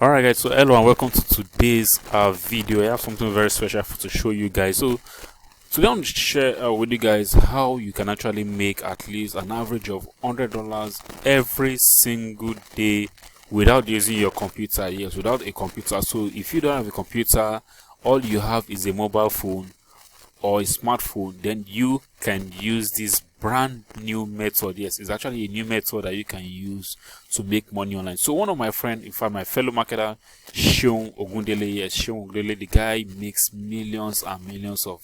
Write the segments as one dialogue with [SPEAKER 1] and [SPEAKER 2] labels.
[SPEAKER 1] Alright guys, so hello and welcome to today's video. I have something very special to show you guys. So today I'm going to share with you guys how you can actually make at least an average of $100 every single day without using your computer. Yes, without a computer. So if you don't have a computer, all you have is a mobile phone or a smartphone, then you can use this brand new method. Yes, it's actually a new method that you can use to make money online. So one of my friend, in fact my fellow marketer, Sean Ogundele, yes, Sean Ogundele, the guy makes millions and millions of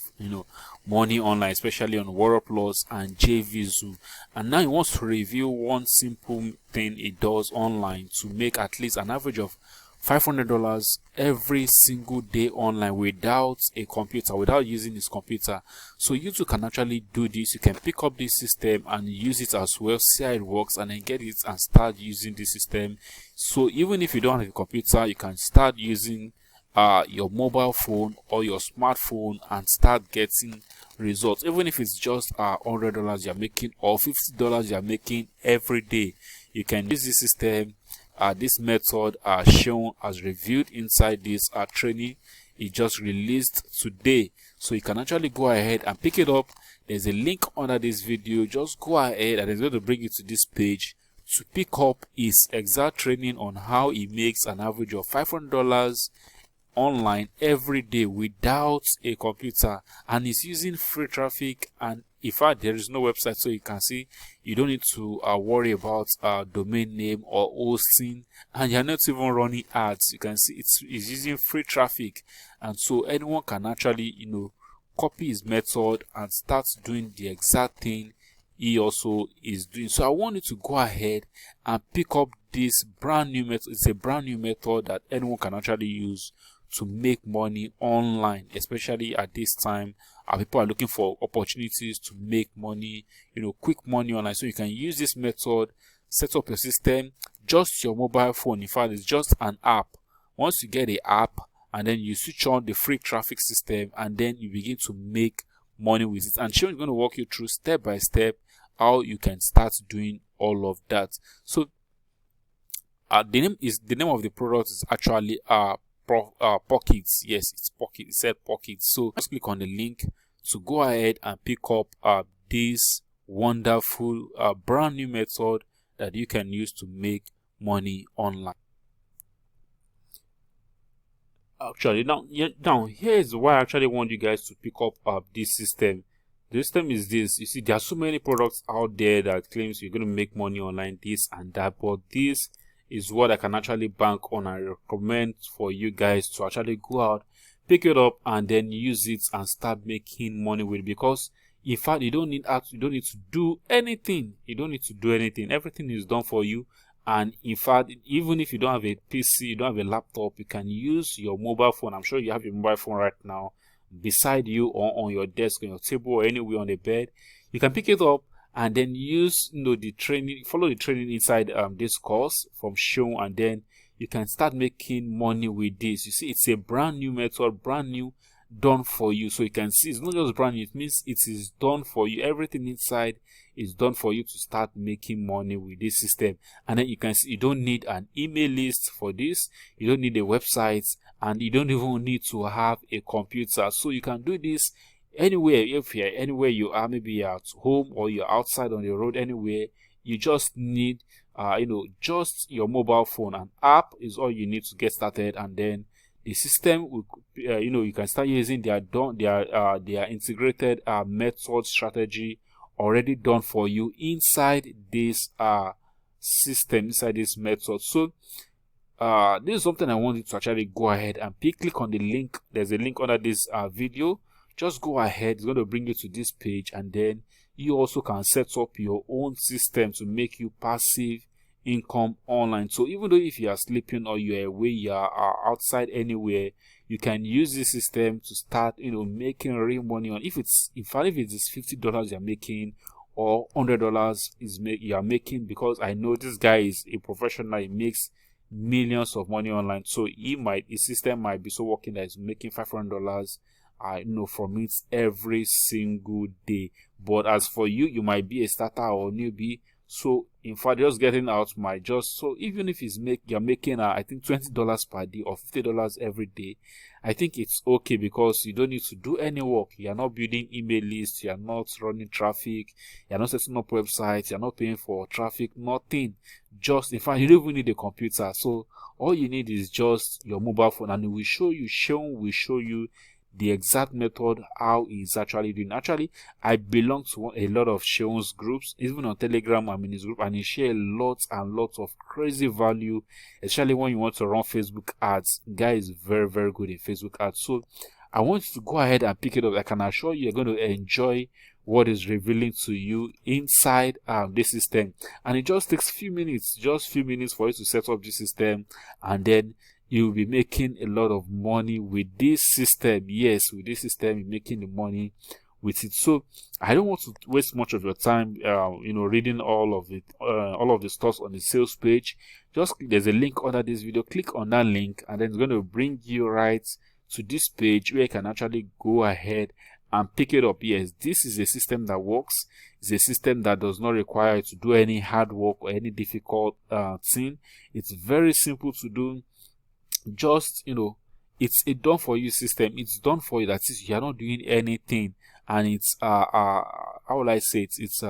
[SPEAKER 1] money online, especially on Warrior Plus and JVZoo. And now he wants to review one simple thing he does online to make at least an average of $500 every single day online without a computer, without using his computer. So you too can actually do this. You can pick up this system and use it as well, see how it works, and then get it and start using the system. So even if you don't have a computer, you can start using your mobile phone or your smartphone and start getting results. Even if it's just $100 you're making or $50 you're making every day, you can use this system. This method shown as reviewed inside this training it just released today, so you can actually go ahead and pick it up. There's a link under this video. Just go ahead and it's going to bring you to this page to pick up his exact training on how he makes an average of $500 online every day without a computer, and he's using free traffic. And in fact there is no website, so you can see you don't need to worry about domain name or hosting, and you're not even running ads. You can see it's using free traffic, and so anyone can actually copy his method and start doing the exact thing he also is doing. So I want you to go ahead and pick up this brand new method. It's a brand new method that anyone can actually use to make money online, especially at this time. People are looking for opportunities to make money, quick money online. So you can use this method, set up your system, just your mobile phone. In fact, it's just an app. Once you get the app and then you switch on the free traffic system, and then you begin to make money with it. And Sean is going to walk you through step by step how you can start doing all of that. So the name of the product is actually Pockitz. Yes, it's Pockitz. It said Pockitz. So just click on the link to go ahead and pick up this wonderful brand new method that you can use to make money online. Actually, now here's why I actually want you guys to pick up this system. The system is this. You see, there are so many products out there that claims you're going to make money online, this and that, but this is what I can actually bank on. I recommend for you guys to actually go out, pick it up, and then use it and start making money with it. Because in fact, you don't need to do anything. You don't need to do anything. Everything is done for you. And in fact, even if you don't have a PC, you don't have a laptop, you can use your mobile phone. I'm sure you have your mobile phone right now beside you or on your desk, on your table, or anywhere on the bed. You can pick it up and then use the training, follow the training inside this course from Sean, and then you can start making money with this. You see, it's a brand new method, brand new, done for you. So you can see it's not just brand new, it means it is done for you. Everything inside is done for you to start making money with this system. And then you can see you don't need an email list for this, you don't need a website, and you don't even need to have a computer. So you can do this anywhere. If you're anywhere you are, maybe you're at home or you're outside on the road, anywhere, you just need just your mobile phone. An app is all you need to get started, and then the system will you can start using their integrated method strategy already done for you inside this system, inside this method. So this is something I want you to actually go ahead and click on the link. There's a link under this video. Just go ahead, it's going to bring you to this page, and then you also can set up your own system to make you passive income online. So even though if you are sleeping or you are away, you are outside anywhere, you can use this system to start making real money on. If it's $50 you're making or $100 you are making, because I know this guy is a professional, he makes millions of money online. So his system might be so working that he's making $500 from it every single day. But as for you, you might be a starter or newbie, So in fact, just getting out my so even if you're making I think $20 per day or $50 every day, I think it's okay, because you don't need to do any work. You're not building email lists, you're not running traffic, you're not setting up websites, you're not paying for traffic, nothing. Just, in fact, you don't even need a computer. So all you need is just your mobile phone, and it will show you, Sean will show you the exact method how he's actually doing. Actually, I belong to a lot of Sean's groups, even on Telegram. I'm in his group, and he shares lots and lots of crazy value, especially when you want to run Facebook ads. Guy is very, very good in Facebook ads. So I want you to go ahead and pick it up. I can assure you, you're going to enjoy what is revealing to you inside this system. And it just takes just few minutes for you to set up this system, and then you'll be making a lot of money with this system. Yes, with this system, you're making the money with it. So I don't want to waste much of your time, reading all of the stuff on the sales page. There's a link under this video. Click on that link, and then it's going to bring you right to this page where you can actually go ahead and pick it up. Yes, this is a system that works. It's a system that does not require you to do any hard work or any difficult thing. It's very simple to do. Just, it's a done for you system. It's done for you. That is, you're not doing anything, and it's how will I say it? It's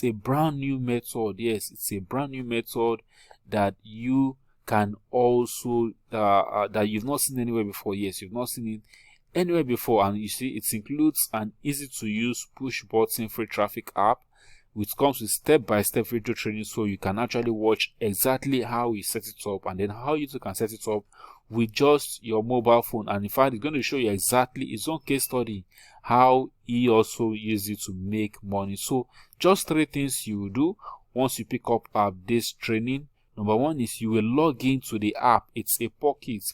[SPEAKER 1] a brand new method. Yes, it's a brand new method that you can also that you've not seen anywhere before. Yes, you've not seen it anywhere before. And you see, it includes an easy to use push button free traffic app, which comes with step-by-step video training, so you can actually watch exactly how you set it up, and then how you too can set it up with just your mobile phone. And in fact, it's going to show you exactly his own case study, how he also used it to make money. So just 3 things you will do once you pick up this training. Number 1 is you will log into the app. It's a Pockitz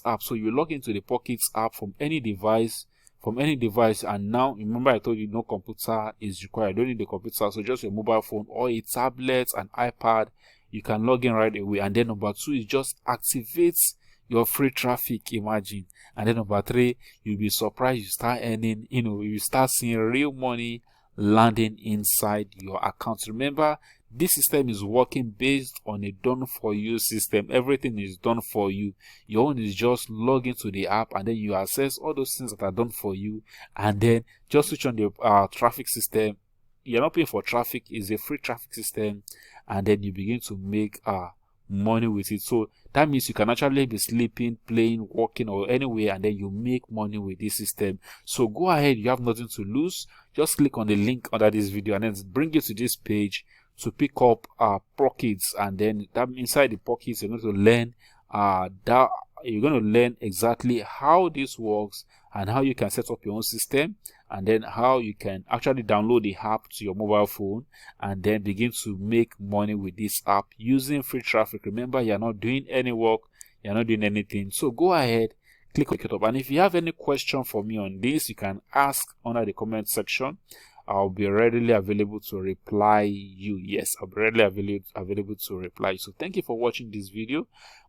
[SPEAKER 1] app. So you log into the Pockitz app from any device. And now, remember, I told you no computer is required. You don't need a computer, so just your mobile phone or a tablet, an iPad, you can log in right away. And then number 2 is just activates your free traffic. Imagine. And then number 3, you'll be surprised, you start earning, you start seeing real money landing inside your account. Remember, this system is working based on a done for you system. Everything is done for you. Your own is just log into the app, and then you access all those things that are done for you, and then just switch on the traffic system. You're not paying for traffic. It's a free traffic system, and then you begin to make money with it. So that means you can actually be sleeping, playing, working, or anywhere, and then you make money with this system. So go ahead, you have nothing to lose. Just click on the link under this video, and then bring you to this page to pick up Pockitz. And then that inside the Pockitz, you're going to learn exactly how this works, and how you can set up your own system, and then how you can actually download the app to your mobile phone, and then begin to make money with this app using free traffic. Remember, you're not doing any work, you're not doing anything. So go ahead, click it up. And if you have any question for me on this, you can ask under the comment section. I'll be readily available to reply you. Yes, I'll be readily available to reply you. So thank you for watching this video.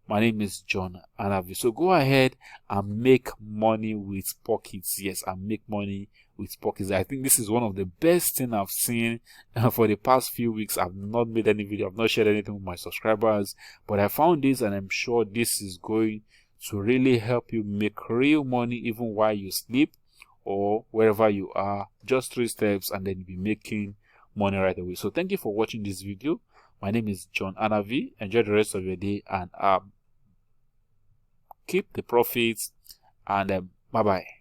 [SPEAKER 1] My name is John Anavi. So go ahead and make money with Pockitz. Yes, and make money with Pockitz. I think this is one of the best things I've seen for the past few weeks. I've not made any video, I've not shared anything with my subscribers, but I found this, and I'm sure this is going to really help you make real money even while you sleep or wherever you are. Just 3 steps, and then you'll be making money right away. So thank you for watching this video. My name is John Anavi. Enjoy the rest of your day, and keep the profits, and bye bye.